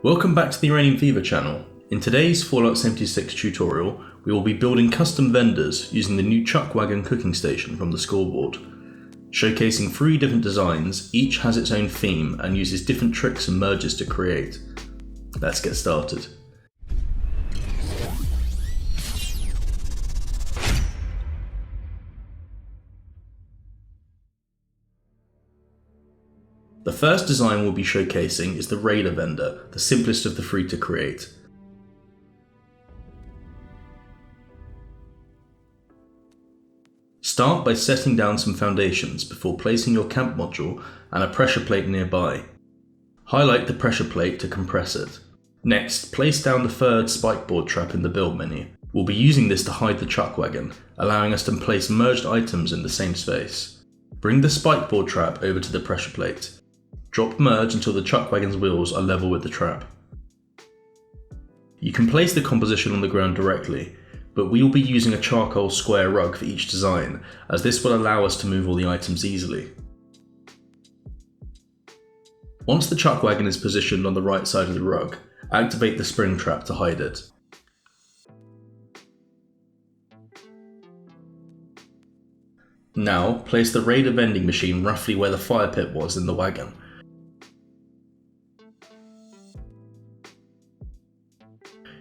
Welcome back to the Uranium Fever channel. In today's Fallout 76 tutorial, we will be building custom vendors using the new Chuckwagon cooking station from the scoreboard. Showcasing 3 different designs, each has its own theme and uses different tricks and merges to create. Let's get started. The first design we'll be showcasing is the Raider vendor, the simplest of the 3 to create. Start by setting down some foundations before placing your camp module and a pressure plate nearby. Highlight the pressure plate to compress it. Next, place down the third spikeboard trap in the build menu. We'll be using this to hide the Chuckwagon, allowing us to place merged items in the same space. Bring the spikeboard trap over to the pressure plate. Drop merge until the Chuckwagon's wheels are level with the trap. You can place the composition on the ground directly, but we will be using a charcoal square rug for each design, as this will allow us to move all the items easily. Once the Chuckwagon is positioned on the right side of the rug, activate the spring trap to hide it. Now, place the Raider vending machine roughly where the fire pit was in the wagon.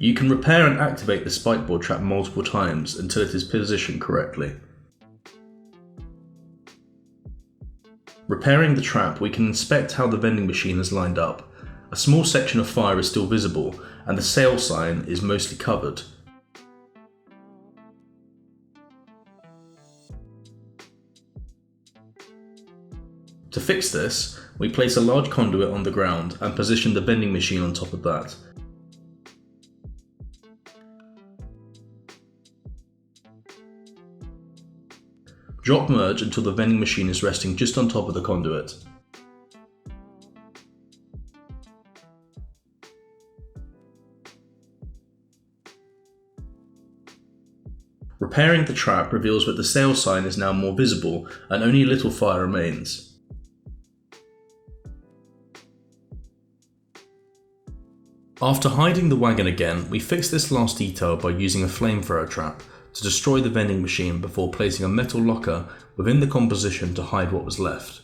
You can repair and activate the spikeboard trap multiple times until it is positioned correctly. Repairing the trap, we can inspect how the vending machine is lined up. A small section of fire is still visible, and the sale sign is mostly covered. To fix this, we place a large conduit on the ground and position the vending machine on top of that. Drop merge until the vending machine is resting just on top of the conduit. Repairing the trap reveals that the sale sign is now more visible and only a little fire remains. After hiding the wagon again, we fix this last detail by using a flamethrower trap to destroy the vending machine before placing a metal locker within the composition to hide what was left.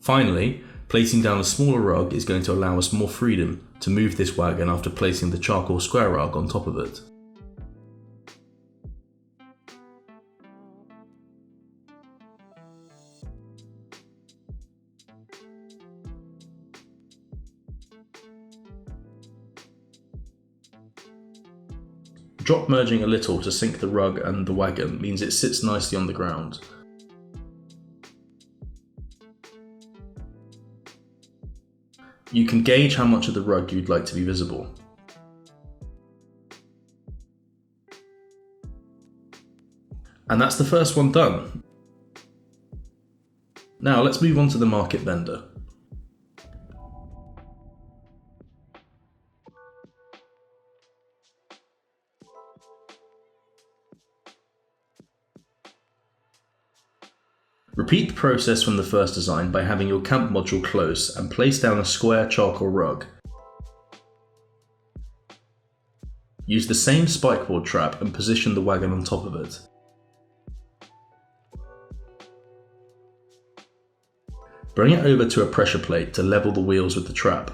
Finally, placing down a smaller rug is going to allow us more freedom to move this wagon after placing the charcoal square rug on top of it. Drop merging a little to sync the rug and the wagon means it sits nicely on the ground. You can gauge how much of the rug you'd like to be visible. And that's the first one done. Now let's move on to the market vendor. Repeat the process from the first design by having your camp module close and place down a square charcoal rug. Use the same spikeboard trap and position the wagon on top of it. Bring it over to a pressure plate to level the wheels with the trap.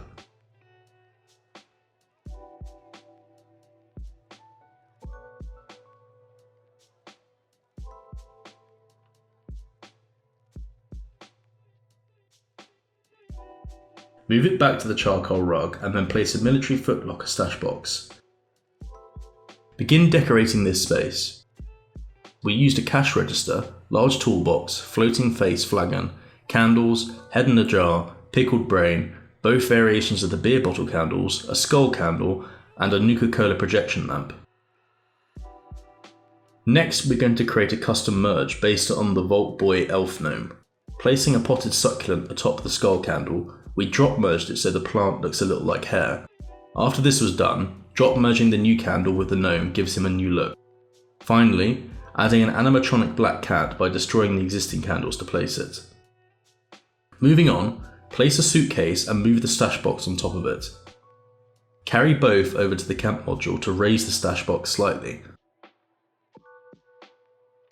Move it back to the charcoal rug and then place a military footlocker stash box. Begin decorating this space. We used a cash register, large toolbox, floating face flagon, candles, head in a jar, pickled brain, both variations of the beer bottle candles, a skull candle, and a Nuka-Cola projection lamp. Next, we're going to create a custom merge based on the Vault Boy elf gnome. Placing a potted succulent atop the skull candle, we drop merged it so the plant looks a little like hair. After this was done, drop merging the new candle with the gnome gives him a new look. Finally, adding an animatronic black cat by destroying the existing candles to place it. Moving on, place a suitcase and move the stash box on top of it. Carry both over to the camp module to raise the stash box slightly.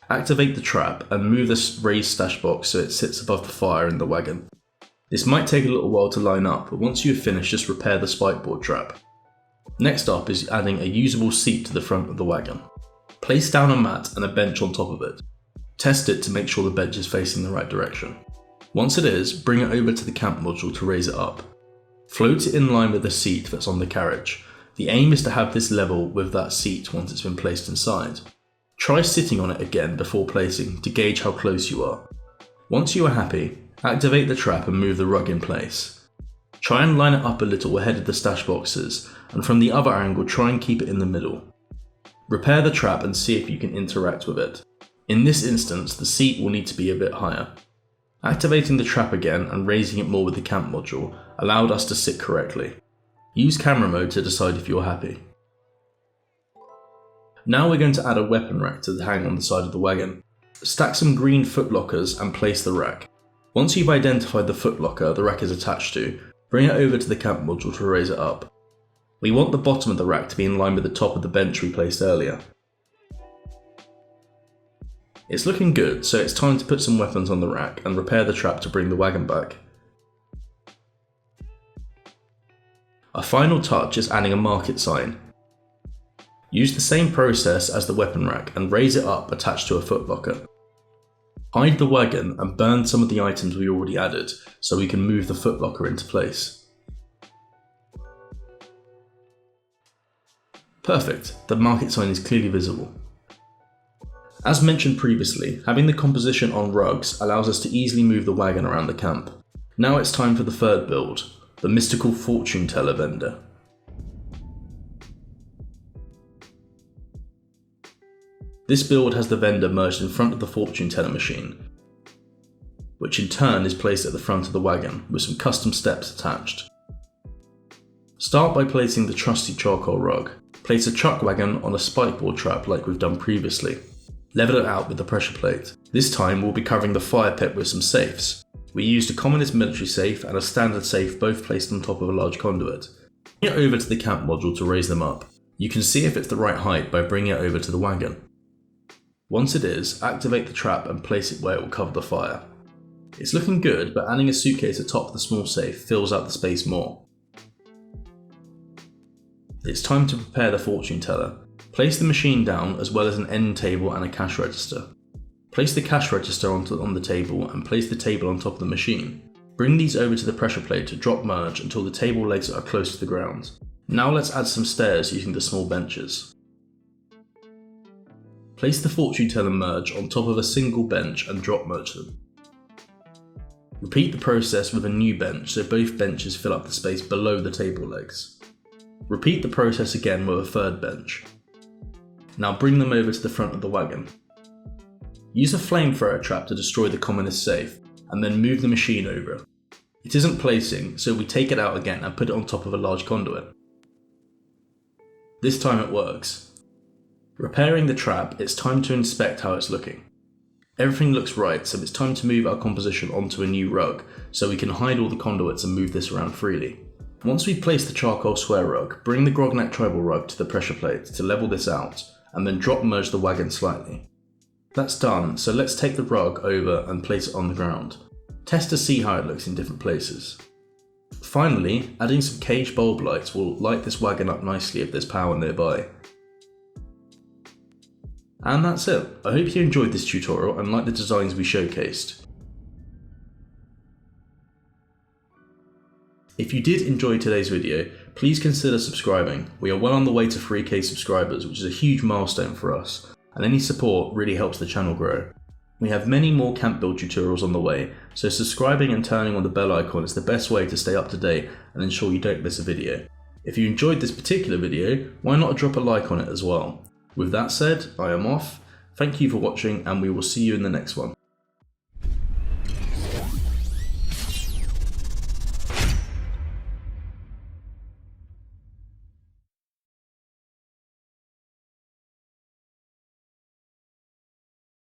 Activate the trap and move the raised stash box so it sits above the fire in the wagon. This might take a little while to line up, but once you have finished, just repair the spikeboard trap. Next up is adding a usable seat to the front of the wagon. Place down a mat and a bench on top of it. Test it to make sure the bench is facing the right direction. Once it is, bring it over to the camp module to raise it up. Float it in line with the seat that's on the carriage. The aim is to have this level with that seat once it's been placed inside. Try sitting on it again before placing to gauge how close you are. Once you are happy, activate the trap and move the rug in place. Try and line it up a little ahead of the stash boxes, and from the other angle try and keep it in the middle. Repair the trap and see if you can interact with it. In this instance, the seat will need to be a bit higher. Activating the trap again and raising it more with the camp module allowed us to sit correctly. Use camera mode to decide if you're happy. Now we're going to add a weapon rack to hang on the side of the wagon. Stack some green footlockers and place the rack. Once you've identified the footlocker the rack is attached to, bring it over to the camp module to raise it up. We want the bottom of the rack to be in line with the top of the bench we placed earlier. It's looking good, so it's time to put some weapons on the rack and repair the trap to bring the wagon back. A final touch is adding a market sign. Use the same process as the weapon rack and raise it up attached to a footlocker. Hide the wagon and burn some of the items we already added so we can move the footlocker into place. Perfect, the market sign is clearly visible. As mentioned previously, having the composition on rugs allows us to easily move the wagon around the camp. Now it's time for the third build, the mystical fortune teller vendor. This build has the vendor merged in front of the fortune teller machine, which in turn is placed at the front of the wagon with some custom steps attached. Start by placing the trusty charcoal rug. Place a Chuckwagon on a spikeboard trap like we've done previously. Level it out with the pressure plate. This time we'll be covering the fire pit with some safes. We used a communist military safe and a standard safe, both placed on top of a large conduit. Bring it over to the camp module to raise them up. You can see if it's the right height by bringing it over to the wagon. Once it is, activate the trap and place it where it will cover the fire. It's looking good, but adding a suitcase atop the small safe fills out the space more. It's time to prepare the fortune teller. Place the machine down as well as an end table and a cash register. Place the cash register on the table and place the table on top of the machine. Bring these over to the pressure plate to drop merge until the table legs are close to the ground. Now let's add some stairs using the small benches. Place the fortune teller merge on top of a single bench and drop merge them. Repeat the process with a new bench so both benches fill up the space below the table legs. Repeat the process again with a third bench. Now bring them over to the front of the wagon. Use a flamethrower trap to destroy the communist safe and then move the machine over. It isn't placing, so we take it out again and put it on top of a large conduit. This time it works. Repairing the trap, it's time to inspect how it's looking. Everything looks right, so it's time to move our composition onto a new rug so we can hide all the conduits and move this around freely. Once we've placed the charcoal square rug, bring the grognak tribal rug to the pressure plate to level this out and then drop merge the wagon slightly. That's done, so let's take the rug over and place it on the ground. Test to see how it looks in different places. Finally, adding some cage bulb lights will light this wagon up nicely if there's power nearby. And that's it. I hope you enjoyed this tutorial and liked the designs we showcased. If you did enjoy today's video, please consider subscribing. We are well on the way to 3K subscribers, which is a huge milestone for us, and any support really helps the channel grow. We have many more camp build tutorials on the way, so subscribing and turning on the bell icon is the best way to stay up to date and ensure you don't miss a video. If you enjoyed this particular video, why not drop a like on it as well? With that said, I am off. Thank you for watching, and we will see you in the next one.